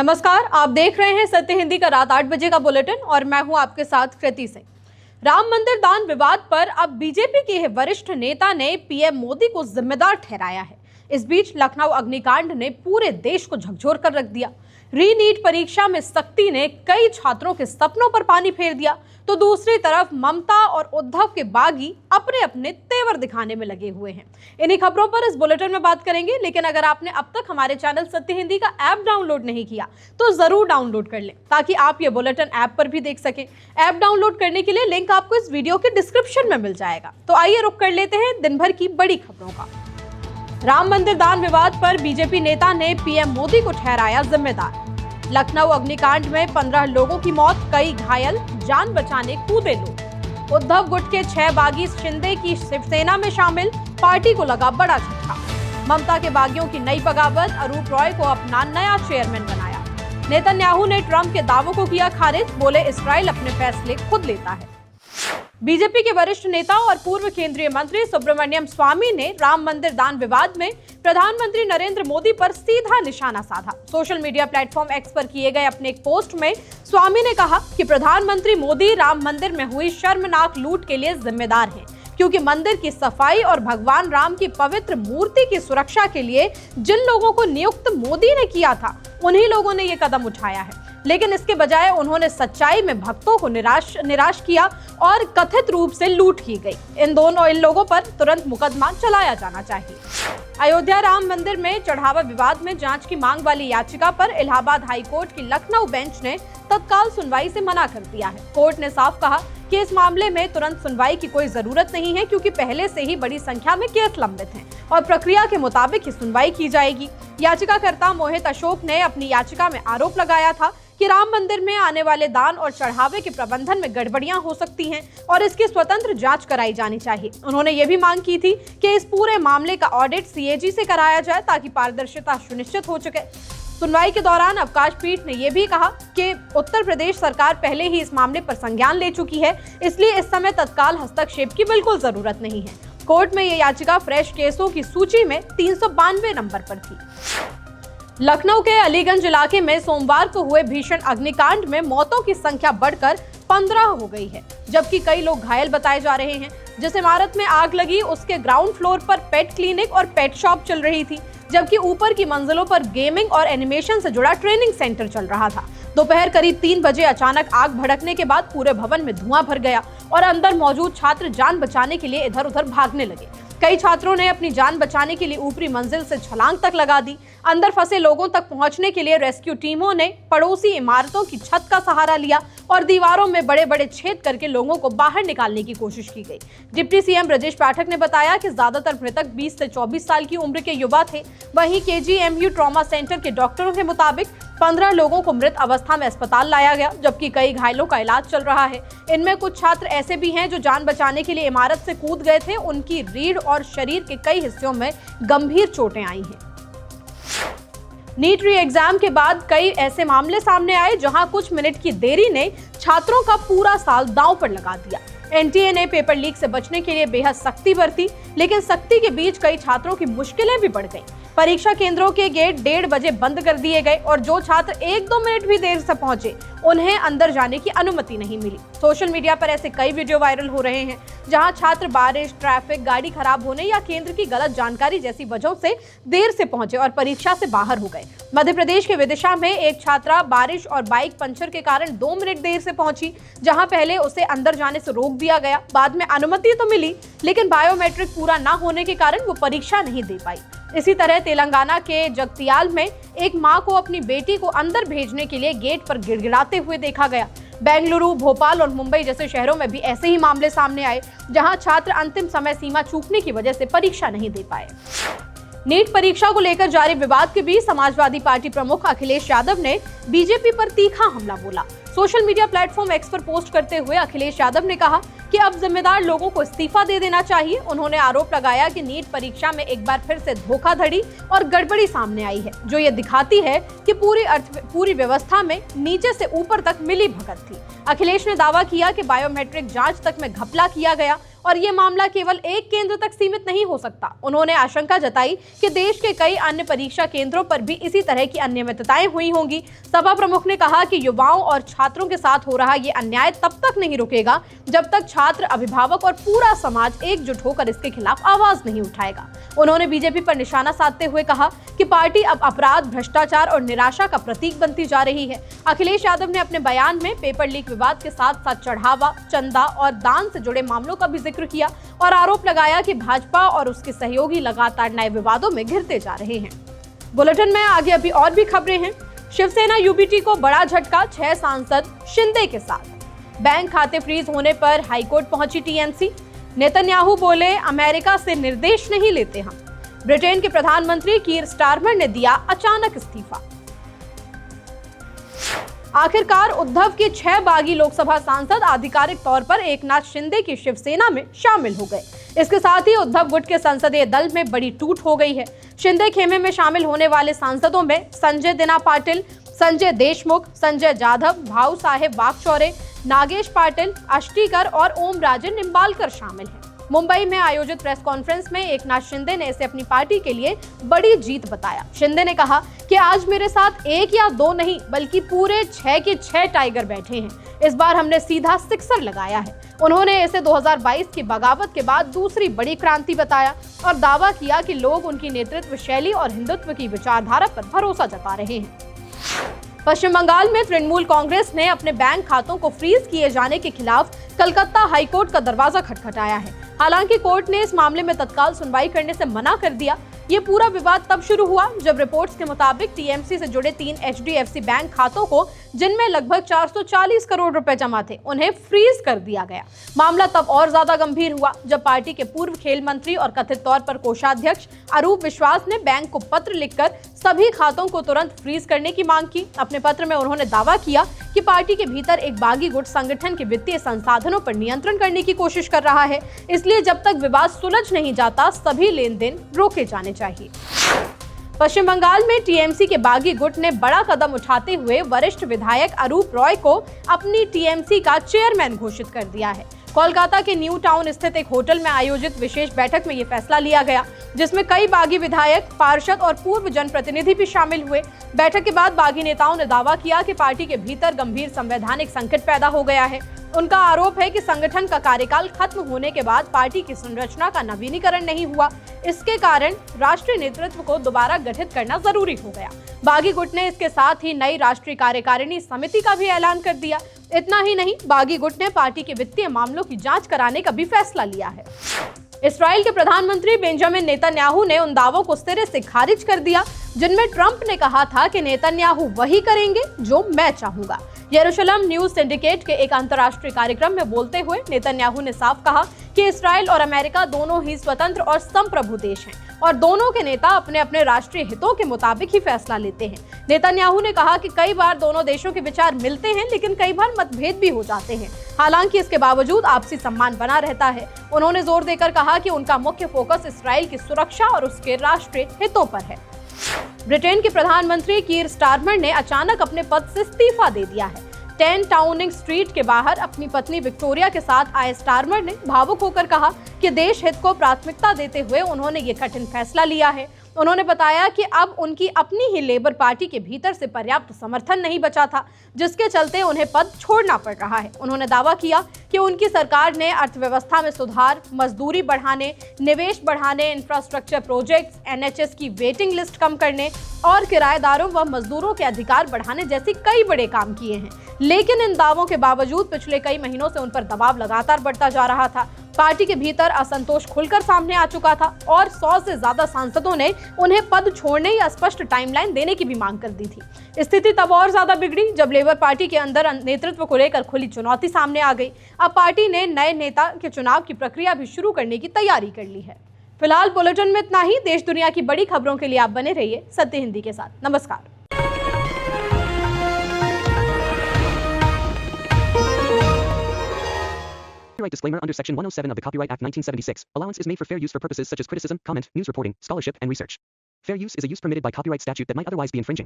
नमस्कार, आप देख रहे हैं सत्य हिंदी का रात 8 बजे का बुलेटिन और मैं हूं आपके साथ कृति सिंह। राम मंदिर दान विवाद पर अब बीजेपी के वरिष्ठ नेता ने पीएम मोदी को जिम्मेदार ठहराया है। इस बीच लखनऊ अग्निकांड ने पूरे देश को झकझोर कर रख दिया। रीनीट परीक्षा में सख्ती ने कई छात्रों के सपनों पर पानी फेर दिया, तो दूसरी तरफ ममता और उद्धव के बागी अपने अपने तेवर दिखाने में लगे हुए हैं। इन्हीं खबरों पर इस बुलेटिन में बात करेंगे, लेकिन अगर आपने अब तक हमारे चैनल सत्य हिंदी का ऐप डाउनलोड नहीं किया तो जरूर डाउनलोड कर लें, ताकि आप ये बुलेटिन ऐप पर भी देख सकें। ऐप डाउनलोड करने के लिए लिंक आपको इस वीडियो के डिस्क्रिप्शन में मिल जाएगा। तो आइए रुक कर लेते हैं दिन भर की बड़ी खबरों का। राम मंदिर दान विवाद पर बीजेपी नेता ने पीएम मोदी को ठहराया जिम्मेदार। लखनऊ अग्निकांड में 15 लोगों की मौत, कई घायल, जान बचाने कूदे लोग। उद्धव गुट के 6 बागी शिंदे की शिवसेना में शामिल, पार्टी को लगा बड़ा झटका। ममता के बागियों की नई बगावत, अरूप रॉय को अपना नया चेयरमैन बनाया। नेतन्याहू ने ट्रंप के दावों को किया खारिज, बोले इस्राइल अपने फैसले खुद लेता है। बीजेपी के वरिष्ठ नेता और पूर्व केंद्रीय मंत्री सुब्रमण्यम स्वामी ने राम मंदिर दान विवाद में प्रधानमंत्री नरेंद्र मोदी पर सीधा निशाना साधा। सोशल मीडिया प्लेटफॉर्म एक्स पर किए गए अपने एक पोस्ट में स्वामी ने कहा कि प्रधानमंत्री मोदी राम मंदिर में हुई शर्मनाक लूट के लिए जिम्मेदार हैं, क्योंकि मंदिर की सफाई और भगवान राम की पवित्र मूर्ति की सुरक्षा के लिए जिन लोगों को नियुक्त मोदी ने किया था, उन्हीं लोगों ने ये कदम उठाया है। लेकिन इसके बजाय उन्होंने सच्चाई में भक्तों को निराश किया और कथित रूप से लूट की गई। इन लोगों पर तुरंत मुकदमा चलाया जाना चाहिए। अयोध्या राम मंदिर में चढ़ावा विवाद में जांच की मांग वाली याचिका पर इलाहाबाद हाई कोर्ट की लखनऊ बेंच ने तत्काल सुनवाई से मना कर दिया है। कोर्ट ने साफ कहा कि इस मामले में तुरंत सुनवाई की कोई जरूरत नहीं है, क्योंकि पहले से ही बड़ी संख्या में केस लंबित हैं और प्रक्रिया के मुताबिक ही सुनवाई की जाएगी। याचिकाकर्ता मोहित अशोक ने अपनी याचिका में आरोप लगाया था कि राम मंदिर में आने वाले दान और चढ़ावे के प्रबंधन में गड़बड़ियां हो सकती हैं और इसकी स्वतंत्र जांच कराई जानी चाहिए। उन्होंने ये भी मांग की थी कि इस पूरे मामले का ऑडिट सीएजी से कराया जाए, ताकि पारदर्शिता सुनिश्चित हो सके। सुनवाई के दौरान अवकाश पीठ ने यह भी कहा कि उत्तर प्रदेश सरकार पहले ही इस मामले पर संज्ञान ले चुकी है, इसलिए इस समय तत्काल हस्तक्षेप की बिल्कुल जरूरत नहीं है। कोर्ट में यह याचिका फ्रेश केसों की सूची में 392 नंबर पर थी। लखनऊ के अलीगंज इलाके में सोमवार को हुए भीषण अग्निकांड में मौतों की संख्या बढ़कर 15 हो गई है, जबकि कई लोग घायल बताए जा रहे हैं। जिस इमारत में आग लगी उसके ग्राउंड फ्लोर पर पेट क्लिनिक और पेट शॉप चल रही थी, जबकि ऊपर की मंजिलों पर गेमिंग और एनिमेशन से जुड़ा ट्रेनिंग सेंटर चल रहा था। दोपहर करीब 3 बजे अचानक आग भड़कने के बाद पूरे भवन में धुआं भर गया और अंदर मौजूद छात्र जान बचाने के लिए इधर उधर भागने लगे। कई छात्रों ने अपनी जान बचाने के लिए ऊपरी मंजिल से छलांग तक लगा दी। अंदर फंसे लोगों तक पहुंचने के लिए रेस्क्यू टीमों ने पड़ोसी इमारतों की छत का सहारा लिया और दीवारों में बड़े बड़े छेद करके लोगों को बाहर निकालने की कोशिश की गई। डिप्टी सीएम ब्रजेश पाठक ने बताया कि ज्यादातर मृतक 20 से 24 साल की उम्र के युवा थे। वहीं केजीएमयू ट्रॉमा सेंटर के डॉक्टरों के मुताबिक 15 लोगों को मृत अवस्था में अस्पताल लाया गया, जबकि कई घायलों का इलाज चल रहा है। इनमें कुछ छात्र ऐसे भी हैं जो जान बचाने के लिए इमारत से कूद गए थे। उनकी रीढ़ और शरीर के कई हिस्सों में गंभीर चोटें आई हैं। नीट री एग्जाम के बाद कई ऐसे मामले सामने आए जहां कुछ मिनट की देरी ने छात्रों का पूरा साल दांव पर लगा दिया। एनटीए ने पेपर लीक से बचने के लिए बेहद सख्ती बरती, लेकिन सख्ती के बीच कई छात्रों की मुश्किलें भी बढ़ गईं। परीक्षा केंद्रों के गेट 1:30 बजे बंद कर दिए गए और जो छात्र 1-2 मिनट भी देर से पहुंचे उन्हें अंदर जाने की अनुमति नहीं मिली। सोशल मीडिया पर ऐसे कई वीडियो वायरल हो रहे हैं जहां छात्र बारिश, ट्रैफिक, गाड़ी खराब होने या केंद्र की गलत जानकारी जैसी वजहों से देर से पहुंचे और परीक्षा से बाहर हो गए। मध्य प्रदेश के विदिशा में एक छात्रा बारिश और बाइक पंचर के कारण 2 मिनट देर से पहुंची, जहां पहले उसे अंदर जाने से रोक दिया गया। बाद में अनुमति तो मिली, लेकिन बायोमेट्रिक पूरा न होने के कारण वो परीक्षा नहीं दे पाई। इसी तरह तेलंगाना के जगतियाल में एक मां को अपनी बेटी को अंदर भेजने के लिए गेट पर गिड़गिड़ाते हुए देखा गया। बेंगलुरु, भोपाल और मुंबई जैसे शहरों में भी ऐसे ही मामले सामने आए, जहां छात्र अंतिम समय सीमा चूकने की वजह से परीक्षा नहीं दे पाए। नीट परीक्षा को लेकर जारी विवाद के बीच समाजवादी पार्टी प्रमुख अखिलेश यादव ने बीजेपी पर तीखा हमला बोला। सोशल मीडिया प्लेटफॉर्म एक्स पर पोस्ट करते हुए अखिलेश यादव ने कहा कि अब जिम्मेदार लोगों को इस्तीफा दे देना चाहिए। उन्होंने आरोप लगाया कि नीट परीक्षा में एक बार फिर से धोखाधड़ी और गड़बड़ी सामने आई है, जो ये दिखाती है कि पूरी व्यवस्था में नीचे से ऊपर तक मिली भगत थी। अखिलेश ने दावा किया कि बायोमेट्रिक जांच तक में घपला किया गया और ये मामला केवल एक केंद्र तक सीमित नहीं हो सकता। उन्होंने आशंका जताई कि देश के कई अन्य परीक्षा केंद्रों पर भी इसी तरह की अनियमितताएं हुई होंगी। सभा प्रमुख ने कहा कि युवाओं और छात्रों के साथ हो रहा ये अन्याय तब तक नहीं रुकेगा जब तक छात्र, अभिभावक और पूरा समाज एकजुट होकर इसके खिलाफ आवाज नहीं उठाएगा। उन्होंने बीजेपी पर निशाना साधते हुए कहा कि पार्टी अब अपराध, भ्रष्टाचार और निराशा का प्रतीक बनती जा रही है। अखिलेश यादव ने अपने बयान में पेपर लीक विवाद के साथ साथ चढ़ावा, चंदा और दान से जुड़े मामलों का भी जिक्र किया और आरोप लगाया कि भाजपा और उसके सहयोगी लगातार नए विवादों में घिरते जा रहे हैं। बुलेटिन में आगे अभी और भी खबरें हैं। शिवसेना यूबीटी को बड़ा झटका, 6 सांसद शिंदे के साथ। बैंक खाते फ्रीज होने पर हाईकोर्ट पहुंची टीएमसी। नेतन्याहू बोले, अमेरिका से निर्देश नहीं लेते हम। ब्रिटेन के प्रधानमंत्री कीर स्टारमर ने दिया अचानक इस्तीफा। आखिरकार उद्धव के 6 बागी लोकसभा सांसद आधिकारिक तौर पर एकनाथ शिंदे की शिवसेना में शामिल हो गए। इसके साथ ही उद्धव गुट के संसदीय दल में बड़ी टूट हो गई है। शिंदे खेमे में शामिल होने वाले सांसदों में संजय दिना पाटिल, संजय देशमुख, संजय जाधव, भाऊ साहेब वाकचौरे, नागेश पाटिल, अष्टीकर और ओम राजन निम्बालकर शामिल हैं। मुंबई में आयोजित प्रेस कॉन्फ्रेंस में एकनाथ शिंदे ने इसे अपनी पार्टी के लिए बड़ी जीत बताया। शिंदे ने कहा कि आज मेरे साथ 1 या 2 नहीं बल्कि पूरे 6 के 6 टाइगर बैठे हैं। इस बार हमने सीधा सिक्सर लगाया है। उन्होंने इसे 2022 की बगावत के बाद दूसरी बड़ी क्रांति बताया और दावा किया कि लोग उनकी नेतृत्व शैली और हिंदुत्व की विचारधारा पर भरोसा जता रहे हैं। पश्चिम बंगाल में तृणमूल कांग्रेस ने अपने बैंक खातों को फ्रीज किए जाने के खिलाफ कलकत्ता हाईकोर्ट का दरवाजा खटखटाया है। हालांकि कोर्ट ने इस मामले में तत्काल सुनवाई करने से मना कर दिया। ये पूरा विवाद तब शुरू हुआ जब रिपोर्ट्स के मुताबिक टीएमसी से जुड़े 3 एचडीएफसी बैंक खातों को, जिनमें लगभग 440 करोड़ रुपए जमा थे, उन्हें फ्रीज कर दिया गया। मामला तब और ज्यादा गंभीर हुआ जब पार्टी के पूर्व खेल मंत्री और कथित तौर पर कोषाध्यक्ष अरूप विश्वास ने बैंक को पत्र लिखकर सभी खातों को तुरंत फ्रीज करने की मांग की। अपने पत्र में उन्होंने दावा किया कि पार्टी के भीतर एक बागी गुट संगठन के वित्तीय संसाधनों पर नियंत्रण करने की कोशिश कर रहा है, इसलिए जब तक विवाद सुलझ नहीं जाता सभी लेन देन रोके जाने चाहिए। पश्चिम बंगाल में टीएमसी के बागी गुट ने बड़ा कदम उठाते हुए वरिष्ठ विधायक अरूप रॉय को अपनी टीएमसी का चेयरमैन घोषित कर दिया है। कोलकाता के न्यू टाउन स्थित एक होटल में आयोजित विशेष बैठक में ये फैसला लिया गया, जिसमें कई बागी विधायक, पार्षद और पूर्व जनप्रतिनिधि भी शामिल हुए। बैठक के बाद बागी नेताओं ने दावा किया कि पार्टी के भीतर गंभीर संवैधानिक संकट पैदा हो गया है। उनका आरोप है कि संगठन का कार्यकाल खत्म होने के बाद पार्टी की संरचना का नवीनीकरण नहीं हुआ। इसके कारण राष्ट्रीय नेतृत्व को दोबारा गठित करना जरूरी हो गया। बागी गुट ने इसके साथ ही नई राष्ट्रीय कार्यकारिणी समिति का भी ऐलान कर दिया। इतना ही नहीं, बागी गुट ने पार्टी के वित्तीय मामलों की जांच कराने का भी फैसला लिया है। इस्राएल के प्रधानमंत्री बेंजामिन नेतन्याहू ने उन दावों को सिरे से खारिज कर दिया जिनमें ट्रंप ने कहा था कि नेतन्याहू वही करेंगे जो मैं चाहूंगा। यरूशलेम न्यूज सिंडिकेट के एक अंतर्राष्ट्रीय कार्यक्रम में बोलते हुए नेतन्याहू ने साफ कहा कि इस्राएल और अमेरिका दोनों ही स्वतंत्र और संप्रभु देश हैं और दोनों के नेता अपने अपने राष्ट्रीय हितों के मुताबिक ही फैसला लेते हैं। नेतन्याहू ने कहा कि कई बार दोनों देशों के विचार मिलते हैं, लेकिन कई बार मतभेद भी हो जाते हैं। हालांकि इसके बावजूद आपसी सम्मान बना रहता है। उन्होंने जोर देकर कहा कि उनका मुख्य फोकस इस्राएल की सुरक्षा और उसके राष्ट्रीय हितों पर है। ब्रिटेन के प्रधानमंत्री कीर स्टारमर ने अचानक अपने पद से इस्तीफा दे दिया है। 10 टाउनिंग स्ट्रीट के बाहर अपनी पत्नी विक्टोरिया के साथ आए स्टारमर ने भावुक होकर कहा कि देश हित को प्राथमिकता देते हुए उन्होंने ये कठिन फैसला लिया है। उन्होंने बताया कि अब उनकी अपनी ही लेबर पार्टी के भीतर से पर्याप्त समर्थन नहीं बचा था, जिसके चलते उन्हें पद छोड़ना पड़ रहा है। उन्होंने दावा किया कि उनकी सरकार ने अर्थव्यवस्था में सुधार, मजदूरी बढ़ाने, निवेश बढ़ाने, इंफ्रास्ट्रक्चर प्रोजेक्ट्स, एनएचएस की वेटिंग लिस्ट कम करने और किराएदारों व मजदूरों के अधिकार बढ़ाने जैसे कई बड़े काम किए हैं। लेकिन इन दावों के बावजूद पिछले कई महीनों से उन पर दबाव लगातार बढ़ता जा रहा था। पार्टी के भीतर असंतोष खुलकर सामने आ चुका था और 100 से ज्यादा सांसदों ने उन्हें पद छोड़ने या स्पष्ट टाइमलाइन देने की भी मांग कर दी थी। स्थिति तब और ज्यादा बिगड़ी जब लेबर पार्टी के अंदर नेतृत्व को लेकर खुली चुनौती सामने आ गई। अब पार्टी ने नए नेता के चुनाव की प्रक्रिया भी शुरू करने की तैयारी कर ली है। फिलहाल बुलेटिन में इतना ही। देश दुनिया की बड़ी खबरों के लिए आप बने रहिए सत्य हिंदी के साथ। नमस्कार। Copyright disclaimer under Section 107 of the Copyright Act 1976. Allowance is made for fair use for purposes such as criticism, comment, news reporting, scholarship, and research. Fair use is a use permitted by copyright statute that might otherwise be infringing.